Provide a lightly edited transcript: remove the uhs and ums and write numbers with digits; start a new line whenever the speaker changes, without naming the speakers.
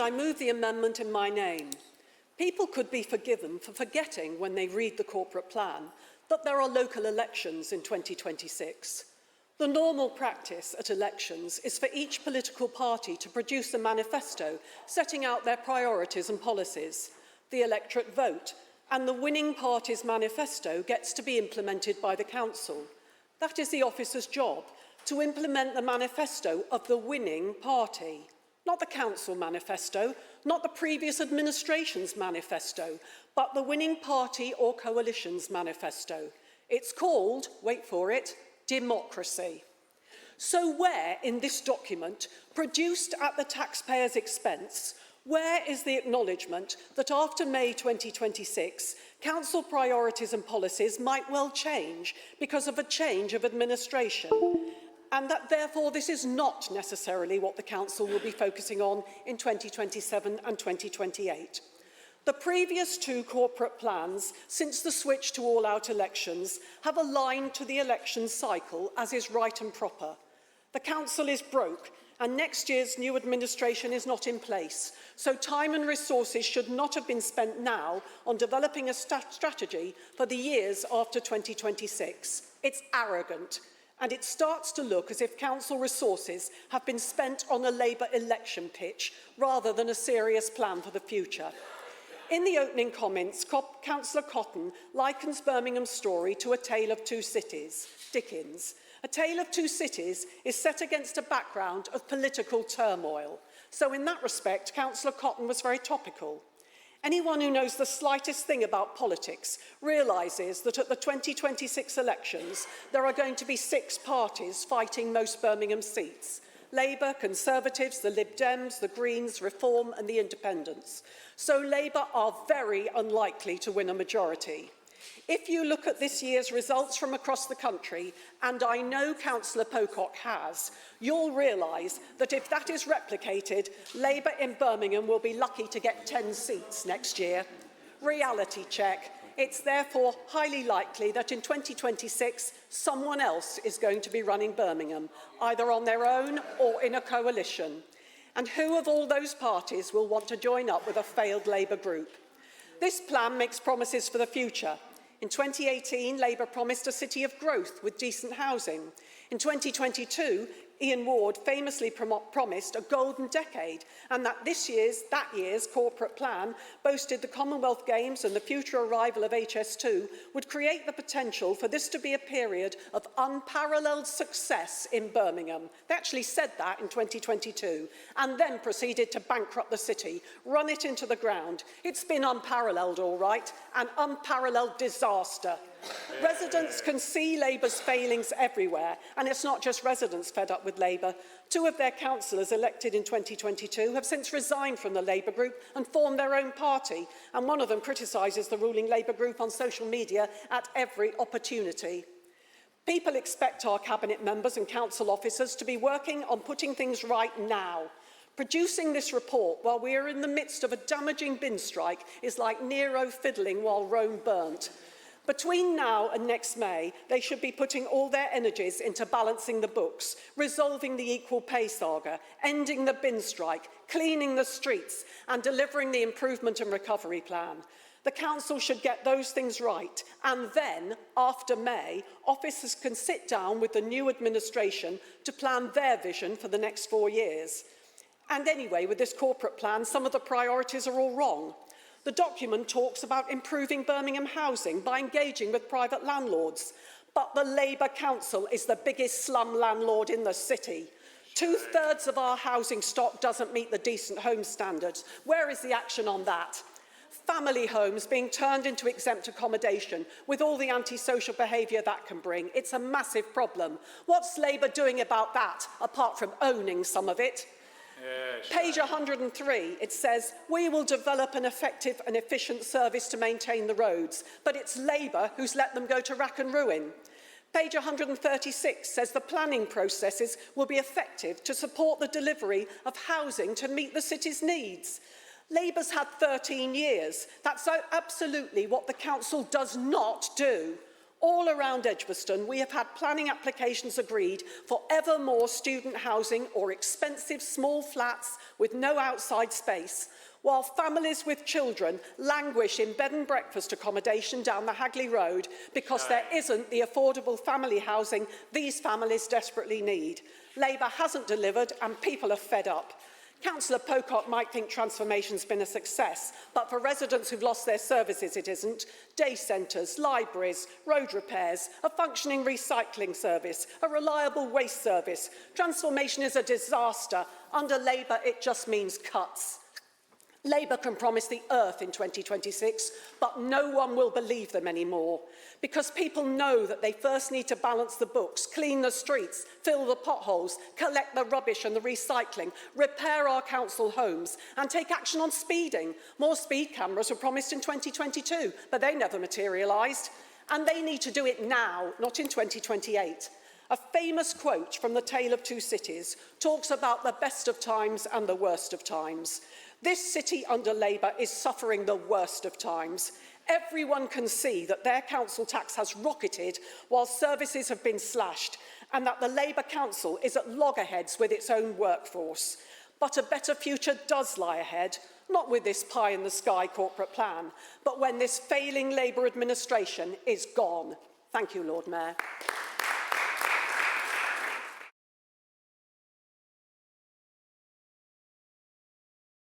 I move the amendment in my name. People could be forgiven for forgetting, when they read the corporate plan, that there are local elections in 2026. The normal practice at elections is for each political party to produce a manifesto setting out their priorities and policies. The electorate vote, and the winning party's manifesto gets to be implemented by the council. That is the officer's job, to implement the manifesto of the winning party. Not the council manifesto, not the previous administration's manifesto, but the winning party or coalition's manifesto. It's called, wait for it, democracy. So where in this document, produced at the taxpayer's expense, where is the acknowledgement that after May 2026, council priorities and policies might well change because of a change of administration? And that therefore this is not necessarily what the council will be focusing on in 2027 and 2028. The previous two corporate plans, since the switch to all-out elections, have aligned to the election cycle as is right and proper. The council is broke, and next year's new administration is not in place, so time and resources should not have been spent now on developing a strategy for the years after 2026. It's arrogant. And it starts to look as if council resources have been spent on a Labour election pitch rather than a serious plan for the future. In the opening comments, Councillor Cotton likens Birmingham's story to A Tale of Two Cities, Dickens. A Tale of Two Cities is set against a background of political turmoil. So in that respect, Councillor Cotton was very topical. Anyone who knows the slightest thing about politics realises that at the 2026 elections, there are going to be 6 parties fighting most Birmingham seats: Labour, Conservatives, the Lib Dems, the Greens, Reform and the Independents. So Labour are very unlikely to win a majority. If you look at this year's results from across the country, and I know Councillor Pocock has, you'll realise that if that is replicated, Labour in Birmingham will be lucky to get 10 seats next year. Reality check. It's therefore highly likely that in 2026, someone else is going to be running Birmingham, either on their own or in a coalition. And who of all those parties will want to join up with a failed Labour group? This plan makes promises for the future. In 2018, Labour promised a city of growth with decent housing. In 2022, Ian Ward famously promised a golden decade, and that that year's corporate plan boasted the Commonwealth Games and the future arrival of HS2 would create the potential for this to be a period of unparalleled success in Birmingham. They actually said that in 2022, and then proceeded to bankrupt the city, run it into the ground. It's been unparalleled, all right, an unparalleled disaster. Residents can see Labour's failings everywhere, and it's not just residents fed up with Labour. 2 of their councillors elected in 2022 have since resigned from the Labour group and formed their own party, and one of them criticises the ruling Labour group on social media at every opportunity. People expect our cabinet members and council officers to be working on putting things right now. Producing this report while we are in the midst of a damaging bin strike is like Nero fiddling while Rome burnt. Between now and next May, they should be putting all their energies into balancing the books, resolving the equal pay saga, ending the bin strike, cleaning the streets, and delivering the improvement and recovery plan. The council should get those things right, and then, after May, officers can sit down with the new administration to plan their vision for the next 4 years. And anyway, with this corporate plan, some of the priorities are all wrong. The document talks about improving Birmingham housing by engaging with private landlords. But the Labour Council is the biggest slum landlord in the city. 2/3 of our housing stock doesn't meet the decent home standards. Where is the action on that? Family homes being turned into exempt accommodation with all the antisocial behaviour that can bring. It's a massive problem. What's Labour doing about that, apart from owning some of it? Yes. Page 103, it says, we will develop an effective and efficient service to maintain the roads, but it's Labour who's let them go to rack and ruin. Page 136 says the planning processes will be effective to support the delivery of housing to meet the city's needs. Labour's had 13 years. That's absolutely what the council does not do. all around Edgbaston, we have had planning applications agreed for ever more student housing or expensive small flats with no outside space, while families with children languish in bed and breakfast accommodation down the Hagley Road because there isn't the affordable family housing these families desperately need. Labour hasn't delivered and people are fed up. Councillor Pocock might think transformation's been a success, but for residents who've lost their services it isn't. Day centres, libraries, road repairs, a functioning recycling service, a reliable waste service. Transformation is a disaster. Under Labour it just means cuts. Labour can promise the earth in 2026, but no one will believe them anymore, because people know that they first need to balance the books, clean the streets, fill the potholes, collect the rubbish and the recycling, repair our council homes and take action on speeding. More speed cameras were promised in 2022, but they never materialised. And they need to do it now, not in 2028. A famous quote from The Tale of Two Cities talks about the best of times and the worst of times. This city under Labour is suffering the worst of times. Everyone can see that their council tax has rocketed while services have been slashed, and that the Labour Council is at loggerheads with its own workforce. But a better future does lie ahead, not with this pie-in-the-sky corporate plan, but when this failing Labour administration is gone. Thank you, Lord Mayor.